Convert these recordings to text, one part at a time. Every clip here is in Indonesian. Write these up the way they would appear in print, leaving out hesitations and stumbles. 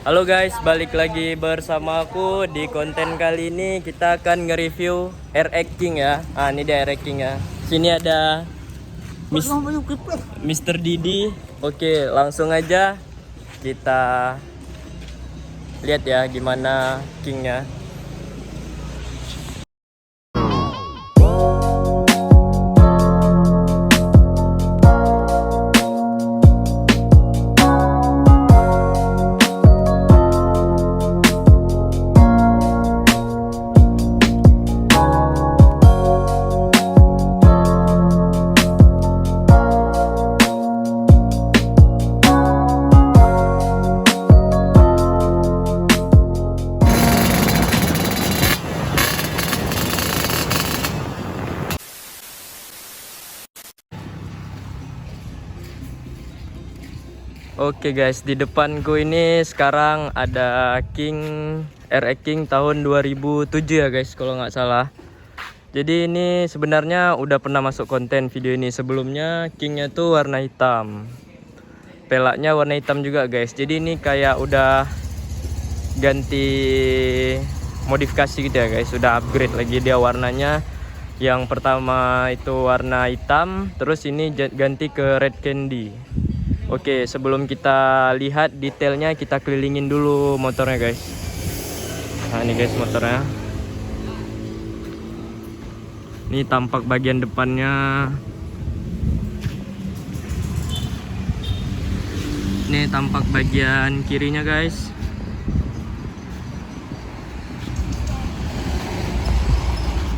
Halo guys, balik lagi bersama aku di konten kali ini. Kita akan nge-review RX King ya. Ini dia RX King ya. Sini ada Mr. Didi. Oke, langsung aja kita lihat ya gimana Kingnya. Oke guys, di depanku ini sekarang ada King RX King tahun 2007 ya guys, kalau nggak salah. Jadi ini sebenarnya udah pernah masuk konten video ini sebelumnya. Kingnya tuh warna hitam, pelaknya warna hitam juga guys. Jadi ini kayak udah ganti modifikasi gitu ya guys, udah upgrade lagi dia warnanya. Yang pertama itu warna hitam, terus ini ganti ke red candy. Oke, sebelum kita lihat detailnya, kita kelilingin dulu motornya guys. Nah ini guys motornya. Ini tampak bagian depannya. Ini tampak bagian kirinya guys.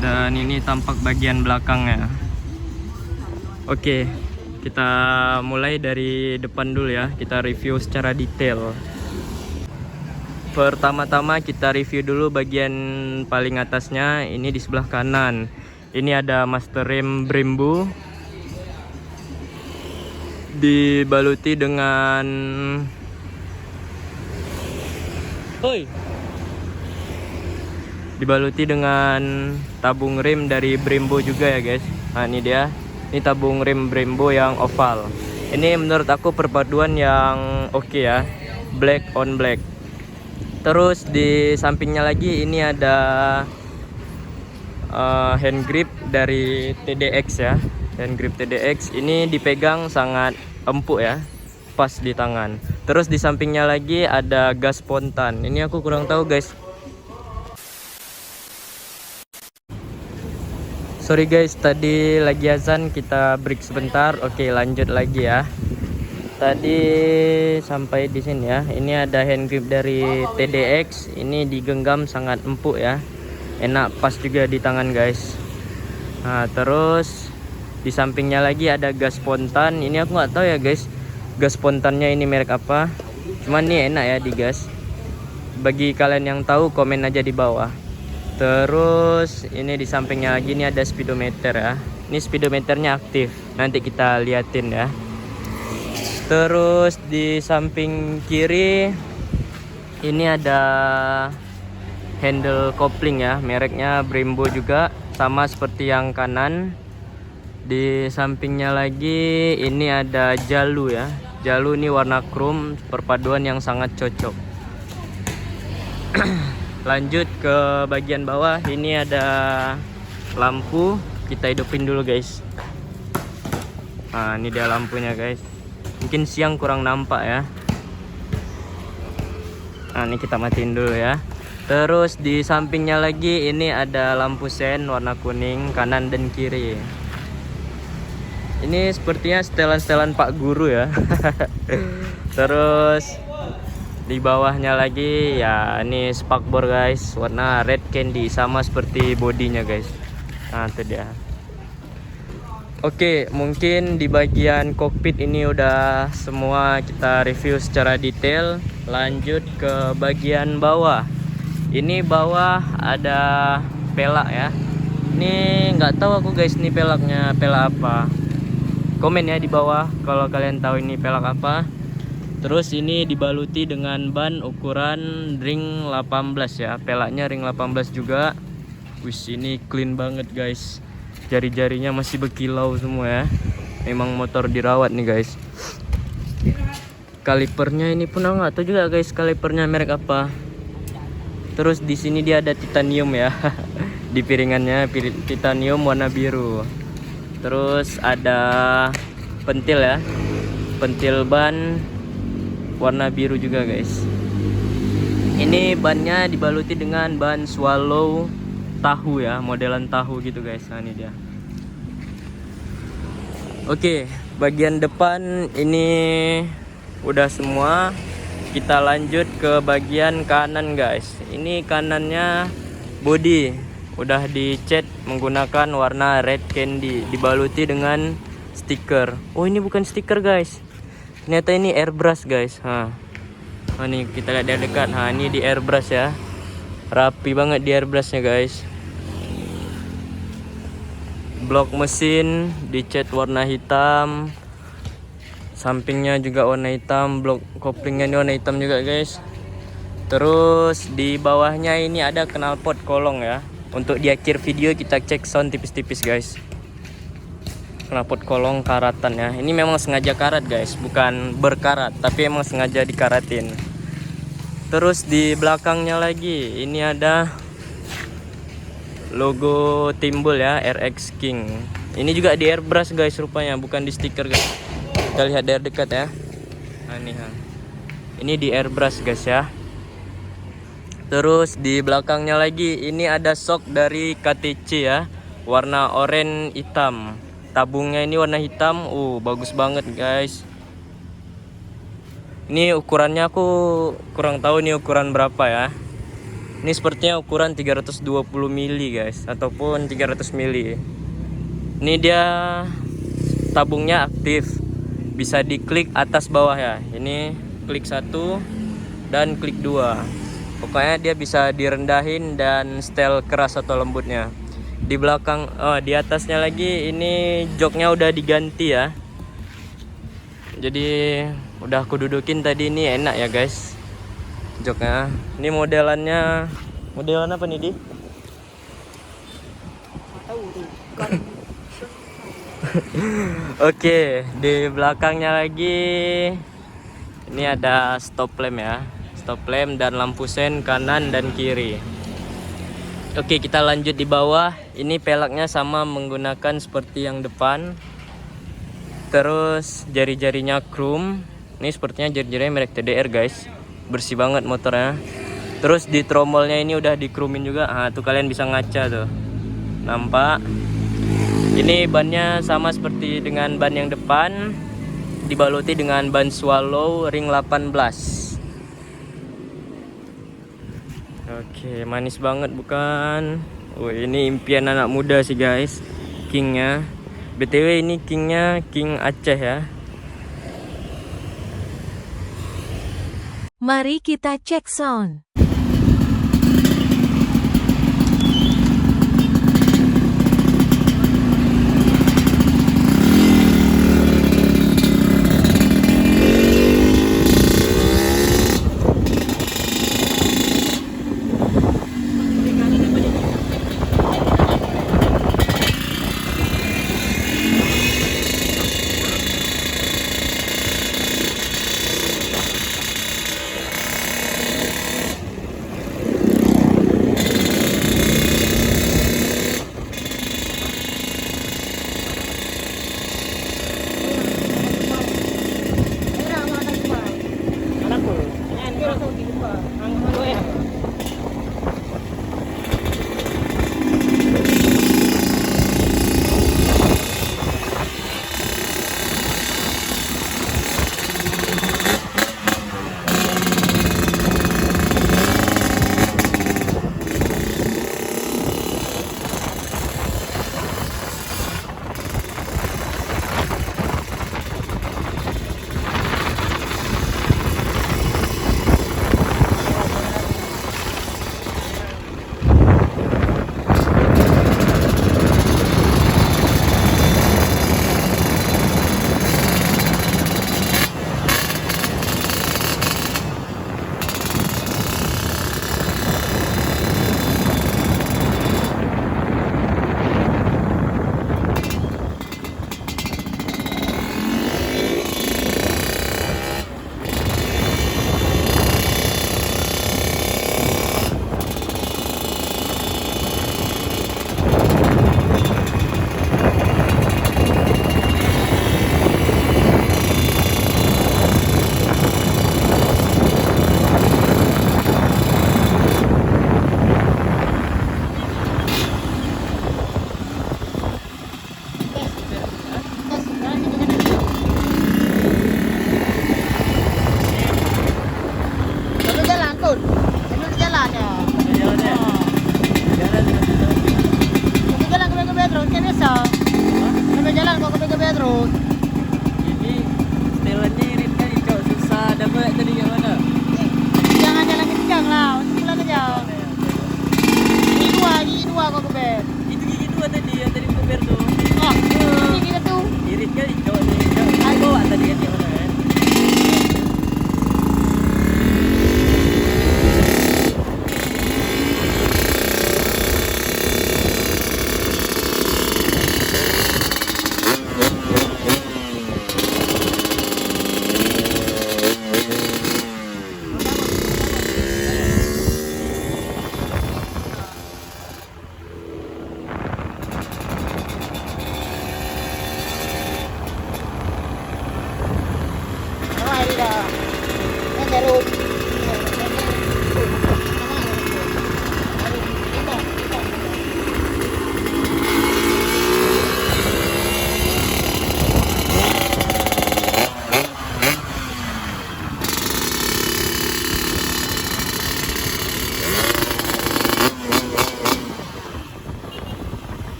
Dan ini tampak bagian belakangnya. Oke, kita mulai dari depan dulu ya. Kita review secara detail. Pertama-tama kita review dulu bagian paling atasnya. Ini di sebelah kanan. Ini ada master rem Brembo, dibaluti dengan tabung rem dari Brembo juga ya guys. Nah ini dia. Ini tabung rem Brembo yang oval. Ini menurut aku perpaduan yang oke ya, black on black. Terus di sampingnya lagi ini ada hand grip dari TDX ya. Hand grip TDX ini dipegang sangat empuk ya, pas di tangan. Terus di sampingnya lagi ada gas spontan. Ini aku kurang tahu guys. Sorry guys, tadi lagi azan, kita break sebentar. Oke, lanjut lagi ya. Tadi sampai di sini ya. Ini ada hand grip dari TDX. Ini digenggam sangat empuk ya. Enak, pas juga di tangan guys. Nah, terus di sampingnya lagi ada gas spontan. Ini aku nggak tahu ya guys, gas spontannya ini merek apa. Cuman ini enak ya di gas. Bagi kalian yang tahu, komen aja di bawah. Terus ini di sampingnya lagi ini ada speedometer ya. Ini speedometernya aktif. Nanti kita liatin ya. Terus di samping kiri ini ada handle kopling ya. Mereknya Brembo juga, sama seperti yang kanan. Di sampingnya lagi ini ada jalu ya. Jalu ini warna chrome, perpaduan yang sangat cocok. Lanjut ke bagian bawah, ini ada lampu. Kita hidupin dulu guys. Nah ini dia lampunya guys. Mungkin siang kurang nampak ya. Nah ini kita matiin dulu ya. Terus di sampingnya lagi ini ada lampu sen warna kuning kanan dan kiri. Ini sepertinya setelan-setelan Pak Guru ya. Terus di bawahnya lagi ya, ini spakbor guys, warna red candy, sama seperti bodinya guys. Nah itu dia. Oke, mungkin di bagian kokpit ini udah semua kita review secara detail. Lanjut ke bagian bawah. Ini bawah ada pelak ya. Ini nggak tahu aku guys, ini pelaknya pelak apa. Komen ya di bawah kalau kalian tahu ini pelak apa. Terus ini dibaluti dengan ban ukuran ring 18 ya. Pelaknya ring 18 juga. Wis, ini clean banget guys. Jari-jarinya masih berkilau semua ya. Memang motor dirawat nih guys. Kalipernya ini pun aku nggak tahu juga guys, kalipernya merek apa. Terus di sini dia ada titanium ya. Di piringannya titanium warna biru. Terus ada pentil ya, pentil ban warna biru juga guys. Ini bannya dibaluti dengan ban swallow tahu ya, modelan tahu gitu guys. Nah ini dia. Oke, bagian depan ini udah semua. Kita lanjut ke bagian kanan guys. Ini kanannya body udah dicat menggunakan warna red candy, dibaluti dengan stiker. Oh ini bukan stiker guys, ternyata ini airbrush guys. Nah, ini kita lihat dari dekat. Nah ini di airbrush ya, rapi banget di airbrushnya guys. Blok mesin dicat warna hitam, sampingnya juga warna hitam, blok koplingnya ini warna hitam juga guys. Terus di bawahnya ini ada knalpot kolong ya. Untuk di akhir video kita cek sound tipis-tipis guys. Knalpot kolong karatan ya. Ini memang sengaja karat guys, bukan berkarat, tapi emang sengaja dikaratin. Terus di belakangnya lagi ini ada logo timbul ya, RX King. Ini juga di airbrush guys rupanya, bukan di stiker guys. Kita lihat dari dekat ya. Nah, ini di airbrush guys ya. Terus di belakangnya lagi ini ada shock dari KTC ya, warna oranye hitam. Tabungnya ini warna hitam. Bagus banget guys. Ini ukurannya aku kurang tahu ini ukuran berapa ya. Ini sepertinya ukuran 320 mili guys, ataupun 300 mili. Ini dia tabungnya aktif, bisa diklik atas bawah ya. Ini klik 1 dan klik 2. Pokoknya dia bisa direndahin dan setel keras atau lembutnya. Di belakang, di atasnya lagi ini joknya udah diganti ya. Jadi udah aku dudukin tadi, ini enak ya guys joknya. Ini modelan apa nih Di? Oke, di belakangnya lagi ini ada stop lamp ya, stop lamp dan lampu sen kanan dan kiri. Oke, kita lanjut di bawah. Ini peleknya sama menggunakan seperti yang depan. Terus jari-jarinya chrome. Ini sepertinya jari-jarinya merek TDR guys, bersih banget motornya. Terus di tromolnya ini udah dikrumin juga. Tuh kalian bisa ngaca tuh, nampak. Ini bannya sama seperti dengan ban yang depan, dibaluti dengan ban swallow ring 18. Oke, manis banget bukan? Ini impian anak muda sih guys, Kingnya. BTW ini Kingnya King Aceh ya. Mari kita cek sound.